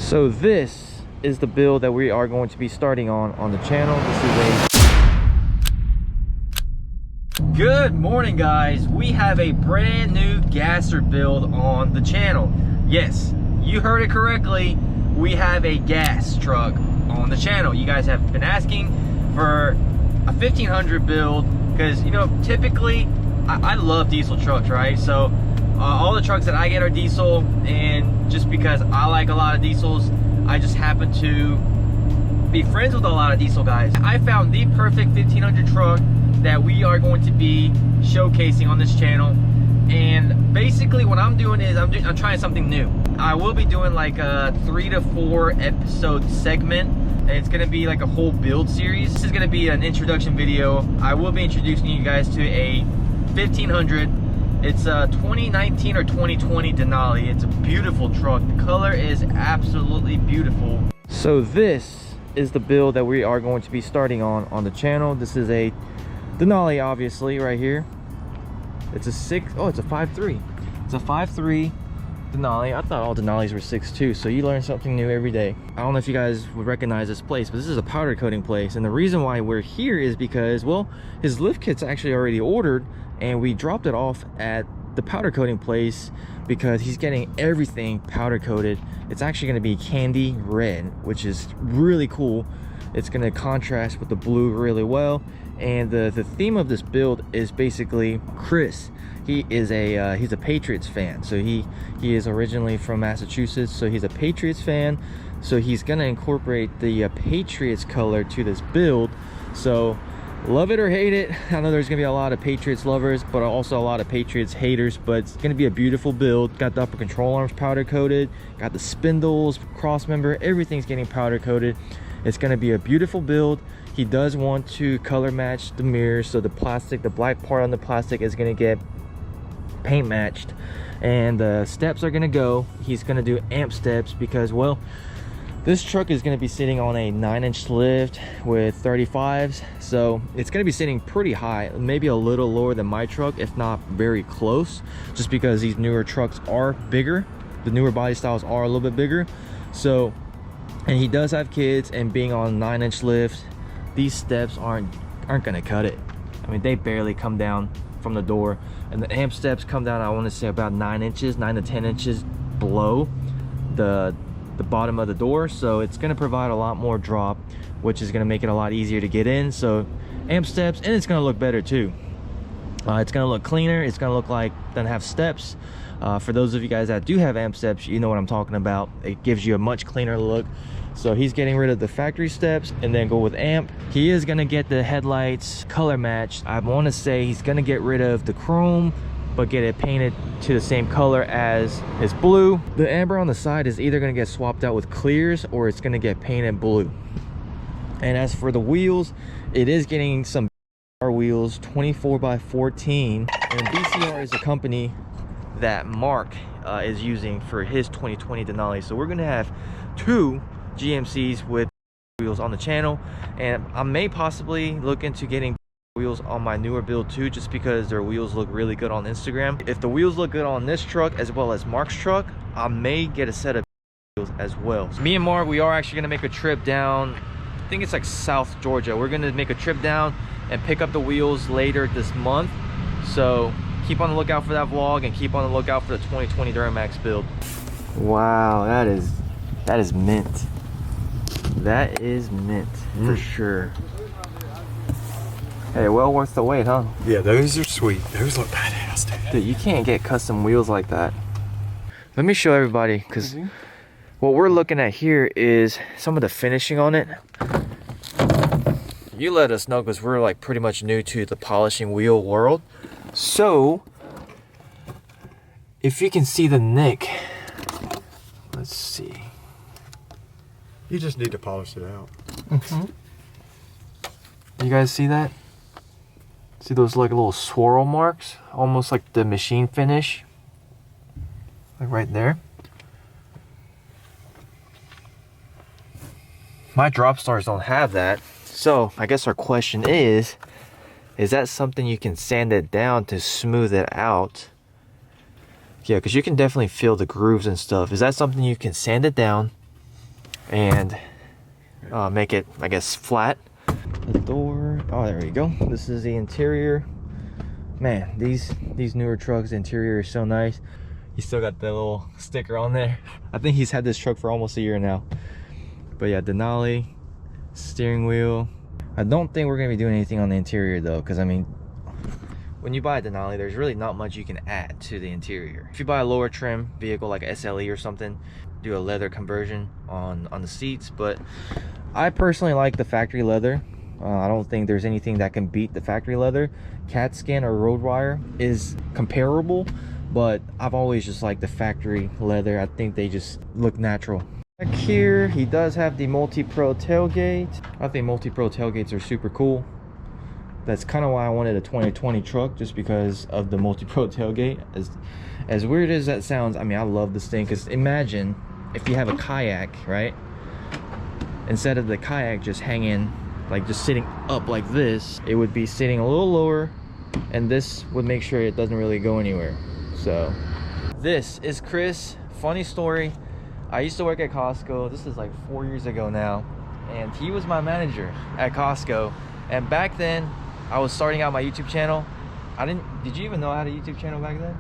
So this is the build that we are going to be starting on the channel. This is a good morning, guys. We have a brand new gasser build on the channel. Yes, you heard it correctly. We have a gas truck on the channel. You guys have been asking for a 1500 build because, you know, typically I love diesel trucks, right? So all the trucks that I get are diesel, and just because I like a lot of diesels, I just happen to be friends with a lot of diesel guys. I found the perfect 1500 truck that we are going to be showcasing on this channel. And basically what I'm doing is I'm trying something new. I will be doing like a 3 to 4 episode segment, and it's gonna be like a whole build series. This is gonna be an introduction video. I will be introducing you guys to a 1500. It's a 2019 or 2020 Denali. It's a beautiful truck. The color is absolutely beautiful. So this is the build that we are going to be starting on the channel. This is a Denali, obviously, right here. It's a 5.3. It's a 5.3 Denali. I thought all Denalis were 6.2, so you learn something new every day. I don't know if you guys would recognize this place, but this is a powder coating place. And the reason why we're here is because, well, his lift kit's actually already ordered, and we dropped it off at the powder coating place because he's getting everything powder coated. It's actually going to be candy red, which is really cool. It's going to contrast with the blue really well. And the theme of this build is basically Chris. He is he's a Patriots fan. So he is originally from Massachusetts, so he's a Patriots fan. So he's gonna incorporate the Patriots color to this build. So love it or hate it, I know there's gonna be a lot of Patriots lovers, but also a lot of Patriots haters. But it's gonna be a beautiful build. Got the upper control arms powder coated, got the spindles, cross member, everything's getting powder coated. It's gonna be a beautiful build. He does want to color match the mirrors, so the plastic, the black part on the plastic is gonna get paint matched, and the steps are gonna go. He's gonna do amp steps because, well, this truck is gonna be sitting on a 9-inch lift with 35s, so it's gonna be sitting pretty high, maybe a little lower than my truck, if not very close, just because these newer trucks are bigger. The newer body styles are a little bit bigger. So, and he does have kids, and being on a 9-inch lift, these steps aren't gonna cut it. I mean, they barely come down from the door, and the amp steps come down, I want to say about 9 inches, 9 to 10 inches below the bottom of the door. So it's going to provide a lot more drop, which is going to make it a lot easier to get in. So amp steps, and it's going to look better too. It's going to look cleaner. It's going to look like doesn't have steps. For those of you guys that do have amp steps, you know what I'm talking about. It gives you a much cleaner look. So he's getting rid of the factory steps and then go with amp. He is gonna get the headlights color matched. I want to say he's gonna get rid of the chrome, but get it painted to the same color as his blue. The amber on the side is either gonna get swapped out with clears, or it's gonna get painted blue. And as for the wheels, it is getting some BCR wheels, 24x14. And BCR is a company that Mark is using for his 2020 Denali. So we're gonna have 2 GMCs with wheels on the channel, and I may possibly look into getting wheels on my newer build too, just because their wheels look really good on Instagram. If the wheels look good on this truck as well as Mark's truck, I may get a set of wheels as well. So me and Mark, we are actually going to make a trip down, I think it's like South Georgia. We're going to make a trip down and pick up the wheels later this month, so keep on the lookout for that vlog, and keep on the lookout for the 2020 Duramax build. Wow, that is mint. That is mint for sure. Hey, well worth the wait, huh? Yeah, those are sweet. Those look badass, dude. Dude, you can't get custom wheels like that. Let me show everybody, because what we're looking at here is some of the finishing on it. You let us know, because we're like pretty much new to the polishing wheel world. So if you can see the nick, let's see. You just need to polish it out. You guys see that? See those like little swirl marks? Almost like the machine finish. Like right there. My drop stars don't have that. So I guess our question is that something you can sand it down to smooth it out? Yeah, because you can definitely feel the grooves and stuff. Is that something you can sand it down, and make it, I guess, flat. The door, oh, there we go. This is the interior. Man, these newer trucks, the interior is so nice. He still got the little sticker on there. I think he's had this truck for almost a year now. But yeah, Denali, steering wheel. I don't think we're gonna be doing anything on the interior though, because I mean, when you buy a Denali, there's really not much you can add to the interior. If you buy a lower trim vehicle like a SLE or something, do a leather conversion on the seats. But I personally like the factory leather. I don't think there's anything that can beat the factory leather. Cat skin or road wire is comparable, but I've always just liked the factory leather. I think they just look natural. Back here, he does have the multi-pro tailgate. I think multi-pro tailgates are super cool. That's kind of why I wanted a 2020 truck, just because of the multi-pro tailgate. As weird as that sounds, I mean, I love this thing, because imagine if you have a kayak, right? Instead of the kayak just hanging, like just sitting up like this, it would be sitting a little lower, and this would make sure it doesn't really go anywhere. So this is Chris. Funny story, I used to work at Costco. This is like 4 years ago now, and he was my manager at Costco. And back then I was starting out my YouTube channel. Did you even know I had a YouTube channel back then?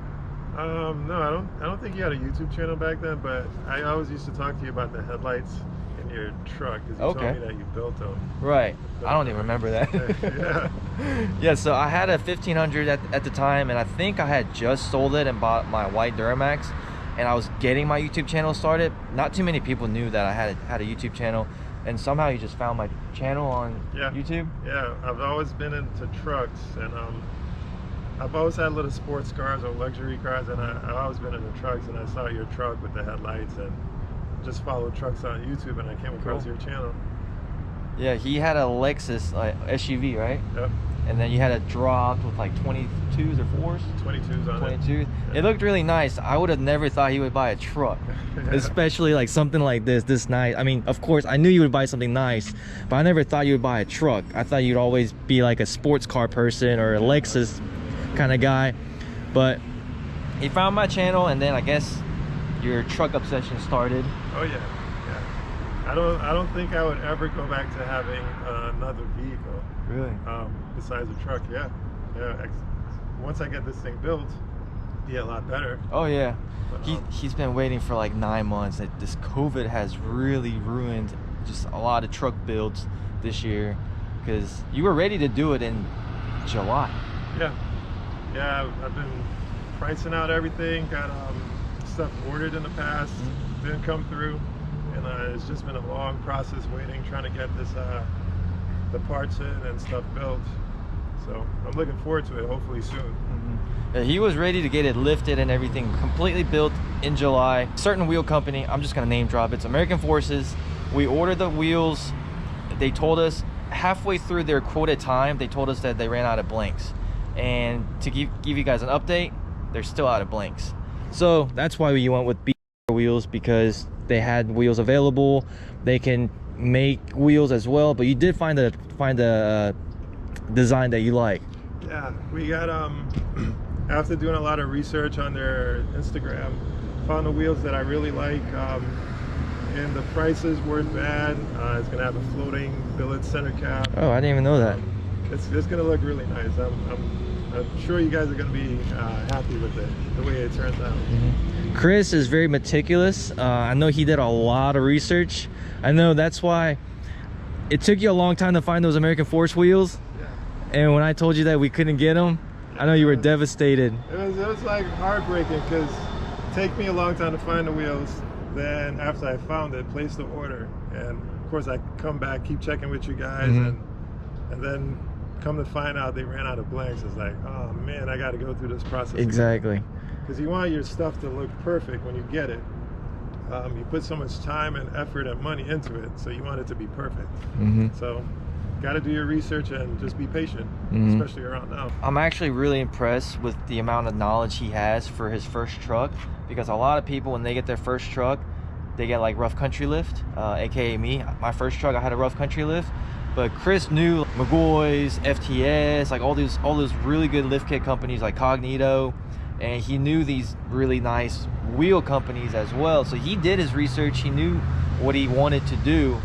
No, I don't think you had a YouTube channel back then, but I always used to talk to you about the headlights in your truck, because you told me that you built them. Right. I don't even remember that. Yeah. Yeah, so I had a 1500 at the time, and I think I had just sold it and bought my white Duramax, and I was getting my YouTube channel started. Not too many people knew that I had a YouTube channel, and somehow you just found my channel on YouTube. Yeah, I've always been into trucks, and I've always had little sports cars or luxury cars, and I've always been into trucks, and I saw your truck with the headlights and just followed trucks on YouTube, and I came across your channel. Yeah, he had a Lexus SUV, right? Yep. And then you had a dropped with like 22s or 4s? 22s on 22s. it. Yeah. It looked really nice. I would have never thought he would buy a truck, Yeah. especially like something like this nice. I mean, of course, I knew you would buy something nice, but I never thought you would buy a truck. I thought you'd always be like a sports car person or a Lexus kind of guy. But he found my channel, and then I guess your truck obsession started. Oh yeah, yeah. I don't think I would ever go back to having another vehicle. Really? Besides a truck, yeah. Once I get this thing built, it'll be a lot better. Oh yeah. But, He's been waiting for like 9 months. This COVID has really ruined just a lot of truck builds this year, because you were ready to do it in July. Yeah, I've been pricing out everything, got stuff ordered in the past, didn't come through, and it's just been a long process waiting, trying to get this the parts in and stuff built. So I'm looking forward to it, hopefully soon. Yeah, he was ready to get it lifted and everything completely built in July. Certain wheel company, I'm just gonna name drop, it's American Forces. We ordered the wheels. They told us halfway through their quoted time, they told us that they ran out of blanks. And to give you guys an update, they're still out of blanks. So that's why we went with B wheels, because they had wheels available. They can make wheels as well, but you did find a design that you like. Yeah, we got after doing a lot of research on their Instagram, found the wheels that I really like, and the prices weren't bad. It's gonna have a floating billet center cap. Oh, I didn't even know that. It's gonna look really nice. I'm sure you guys are gonna be happy with it, the way it turns out. Chris is very meticulous. I know he did a lot of research. I know that's why it took you a long time to find those American Force wheels. Yeah. And when I told you that we couldn't get them, I know you were devastated. It was like heartbreaking, because it took me a long time to find the wheels. Then after I found it, placed the order, and of course I come back, keep checking with you guys, and then come to find out they ran out of blanks. It's like, oh man, I got to go through this process. Exactly. Because you want your stuff to look perfect when you get it. You put so much time and effort and money into it, so you want it to be perfect. So got to do your research and just be patient, especially around now. I'm actually really impressed with the amount of knowledge he has for his first truck, because a lot of people, when they get their first truck, they get like rough country lift, aka me. My first truck, I had a rough country lift, but Chris knew McGoy's, FTS, like all those really good lift kit companies like Cognito, and he knew these really nice wheel companies as well. So he did his research. He knew what he wanted to do,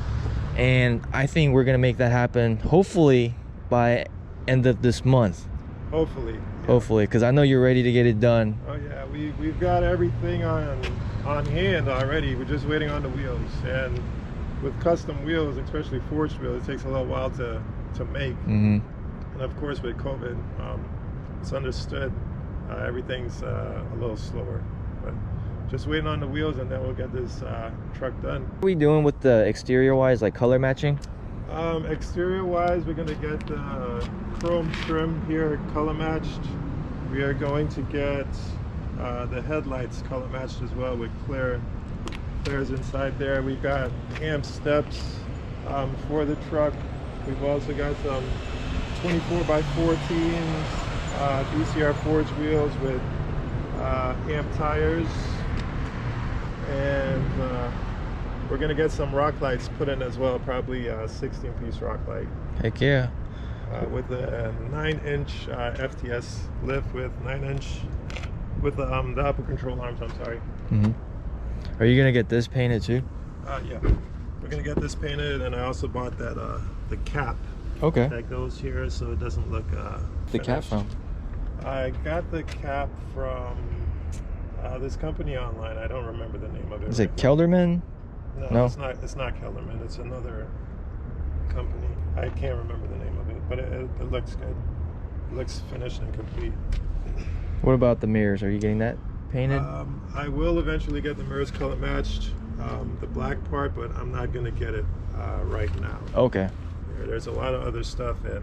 and I think we're gonna make that happen hopefully by end of this month. Hopefully. Yeah. Hopefully, because I know you're ready to get it done. Oh yeah, we've got everything on hand already. We're just waiting on the wheels, and with custom wheels, especially forged wheels, it takes a little while to make. And of course with COVID, it's understood everything's a little slower, but just waiting on the wheels, and then we'll get this truck done. What are we doing with the exterior wise, like color matching? Exterior wise, we're going to get the chrome trim here color matched. We are going to get the headlights color matched as well with clears inside there. We've got amp steps for the truck. We've also got some 24x14 DCR forged wheels with amp tires, and we're gonna get some rock lights put in as well, probably a 16-piece rock light. Heck yeah. With a 9-inch FTS lift with 9-inch with the upper control arms. I'm sorry. Are you gonna get this painted too? Yeah, we're gonna get this painted, and I also bought that the cap. Okay. That goes here so it doesn't look the cap from? I got the cap from this company online. I don't remember the name of it. Is it Kelderman? No, it's not Kelderman. It's another company. I can't remember the name of it, but it looks good. It looks finished and complete. What about the mirrors? Are you getting that painted? I will eventually get the mirrors color matched, the black part, but I'm not gonna get it right now. Okay. There's a lot of other stuff, and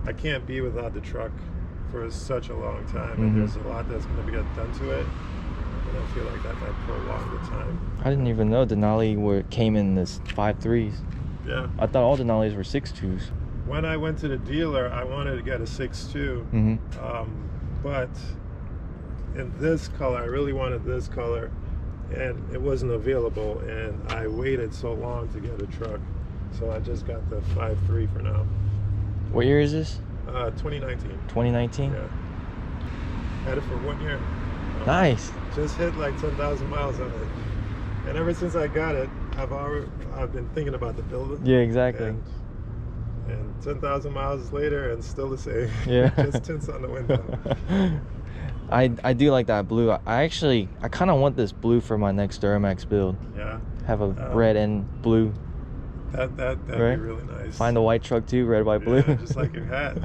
I can't be without the truck for such a long time, and there's a lot that's going to get done to it, and I feel like that might prolong the time. I didn't even know Denali came in this 5.3s. Yeah. I thought all Denalis were 6.2s. When I went to the dealer, I wanted to get a 6.2, but in this color, I really wanted this color, and it wasn't available, and I waited so long to get a truck. So I just got the 5.3 for now. What year is this? 2019. 2019? Yeah. Had it for 1 year. Nice. Just hit like 10,000 miles on it. And ever since I got it, I've been thinking about the build. Yeah, exactly. And 10,000 miles later, and still the same. Yeah. Just tints on the window. I do like that blue. I kind of want this blue for my next Duramax build. Yeah. Have a red and blue. That'd right? be really nice. Find the white truck too, red, white, blue. Yeah, just like your hat.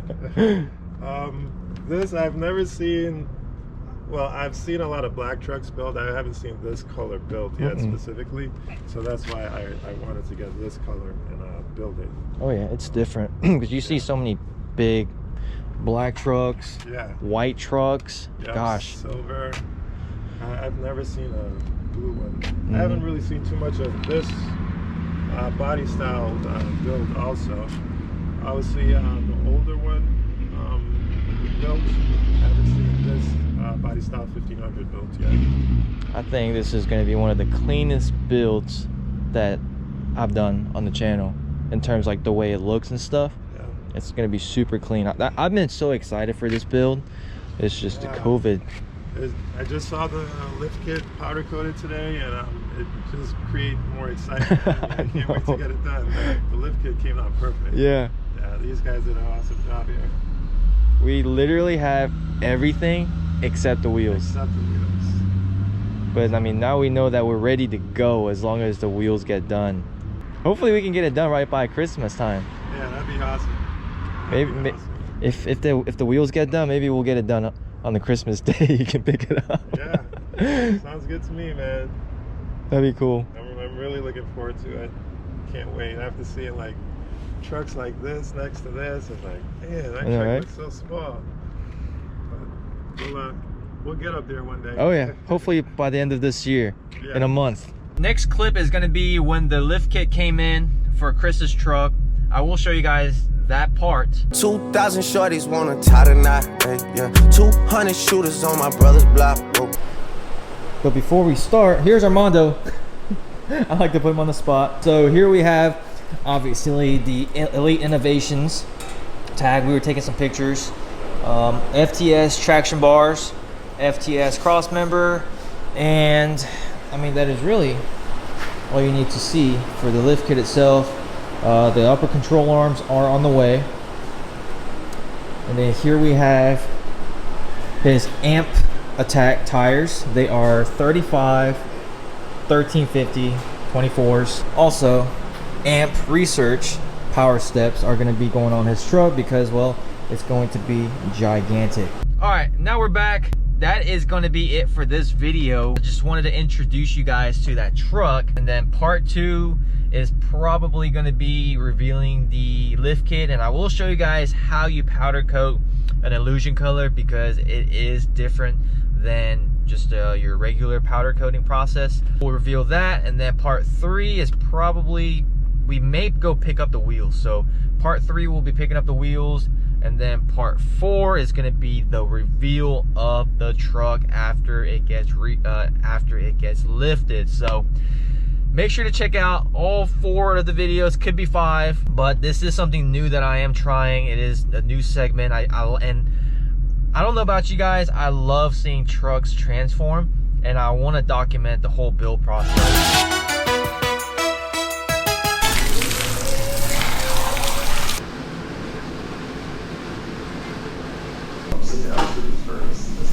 This I've never seen. Well, I've seen a lot of black trucks built. I haven't seen this color built yet specifically. So that's why I wanted to get this color and build it. Oh yeah, it's different because you see so many big black trucks, white trucks. Gosh, silver. I've never seen a blue one. I haven't really seen too much of this body style build also. Obviously the older one built. I haven't seen this body style 1500 built yet. I think this is going to be one of the cleanest builds that I've done on the channel in terms like the way it looks and stuff. It's going to be super clean. I've been so excited for this build. It's just the COVID. I just saw the lift kit powder coated today, and it just created more excitement. I can't wait to get it done. The lift kit came out perfect. Yeah. Yeah, these guys did an awesome job here. We literally have everything except the wheels. Except the wheels. But I mean, now we know that we're ready to go as long as the wheels get done. Hopefully we can get it done right by Christmas time. Yeah, that'd be awesome. Maybe if the wheels get done, maybe we'll get it done on the Christmas day. You can pick it up. Yeah, sounds good to me, man. That'd be cool. I'm really looking forward to it. Can't wait. After seeing like trucks like this next to this, it's like, man, that truck looks so small. But we'll get up there one day. Oh yeah, hopefully by the end of this year, in a month. Next clip is gonna be when the lift kit came in for Chris's truck. I will show you guys that part. 2,000 shorties wanna tie the knot, yeah. 200 shooters on my brother's block. Whoa. But before we start, here's Armando. I like to put him on the spot. So here we have, obviously, the Elite Innovations tag. We were taking some pictures. FTS traction bars, FTS cross member, and I mean that is really all you need to see for the lift kit itself. The upper control arms are on the way. And then here we have his amp attack tires. They are 35, 1350, 24s. Also, amp research power steps are going to be going on his truck because, well, it's going to be gigantic. All right, now we're back. That is going to be it for this video. I just wanted to introduce you guys to that truck, and then part 2 is probably going to be revealing the lift kit, and I will show you guys how you powder coat an illusion color because it is different than just your regular powder coating process. We'll reveal that, and then part 3 is probably, we may go pick up the wheels. So part 3 will be picking up the wheels, and then part 4 is going to be the reveal of the truck after it gets lifted. So make sure to check out all 4 of the videos, could be 5, but this is something new that I am trying. It is a new segment. And I don't know about you guys, I love seeing trucks transform, and I want to document the whole build process. Sit down first.